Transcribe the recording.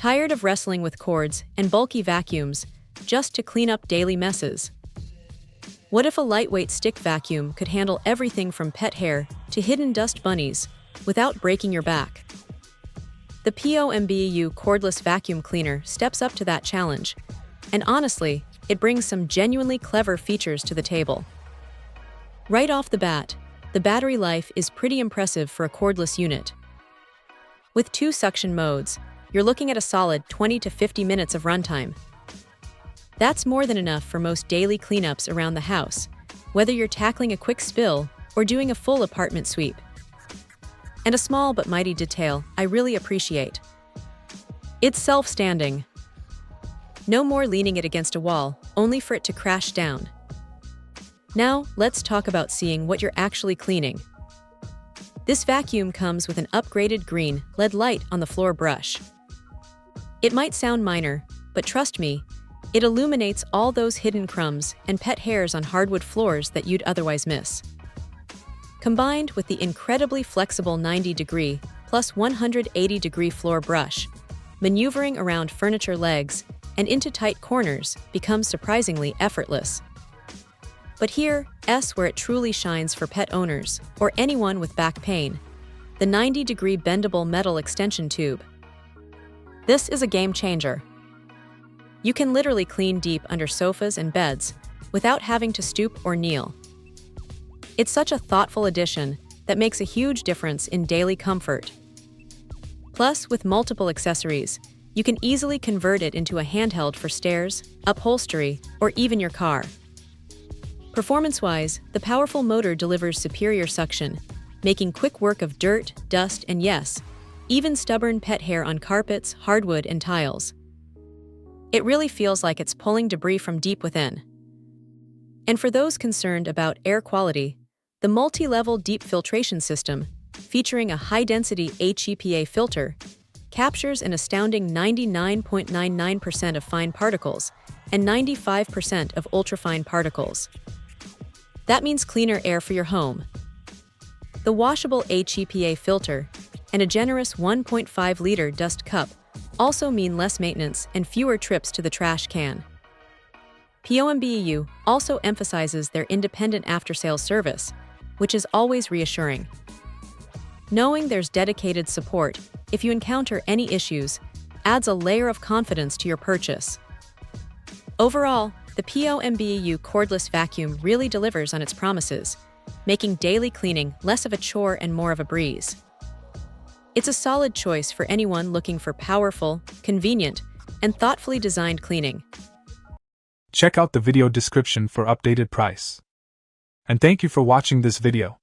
Tired of wrestling with cords and bulky vacuums just to clean up daily messes? What if a lightweight stick vacuum could handle everything from pet hair to hidden dust bunnies without breaking your back? The POMBEU Cordless Vacuum Cleaner steps up to that challenge, and honestly, it brings some genuinely clever features to the table. Right off the bat, the battery life is pretty impressive for a cordless unit. With 2 suction modes, you're looking at a solid 20 to 50 minutes of runtime. That's more than enough for most daily cleanups around the house, whether you're tackling a quick spill or doing a full apartment sweep. And a small but mighty detail I really appreciate. It's self-standing. No more leaning it against a wall, only for it to crash down. Now, let's talk about seeing what you're actually cleaning. This vacuum comes with an upgraded green LED light on the floor brush. It might sound minor, but trust me, it illuminates all those hidden crumbs and pet hairs on hardwood floors that you'd otherwise miss. Combined with the incredibly flexible 90-degree plus 180-degree floor brush, maneuvering around furniture legs and into tight corners becomes surprisingly effortless. But here's where it truly shines for pet owners or anyone with back pain: the 90-degree bendable metal extension tube. This is a game changer. You can literally clean deep under sofas and beds without having to stoop or kneel. It's such a thoughtful addition that makes a huge difference in daily comfort. Plus, with multiple accessories, you can easily convert it into a handheld for stairs, upholstery, or even your car. Performance-wise, the powerful motor delivers superior suction, making quick work of dirt, dust, and yes, even stubborn pet hair on carpets, hardwood, and tiles. It really feels like it's pulling debris from deep within. And for those concerned about air quality, the multi-level deep filtration system, featuring a high-density HEPA filter, captures an astounding 99.99% of fine particles and 95% of ultrafine particles. That means cleaner air for your home. The washable HEPA filter and a generous 1.5-liter dust cup also mean less maintenance and fewer trips to the trash can. POMBEU also emphasizes their independent after-sales service, which is always reassuring. Knowing there's dedicated support if you encounter any issues adds a layer of confidence to your purchase. Overall, the POMBEU cordless vacuum really delivers on its promises, making daily cleaning less of a chore and more of a breeze. It's a solid choice for anyone looking for powerful, convenient, and thoughtfully designed cleaning. Check out the video description for updated price. And thank you for watching this video.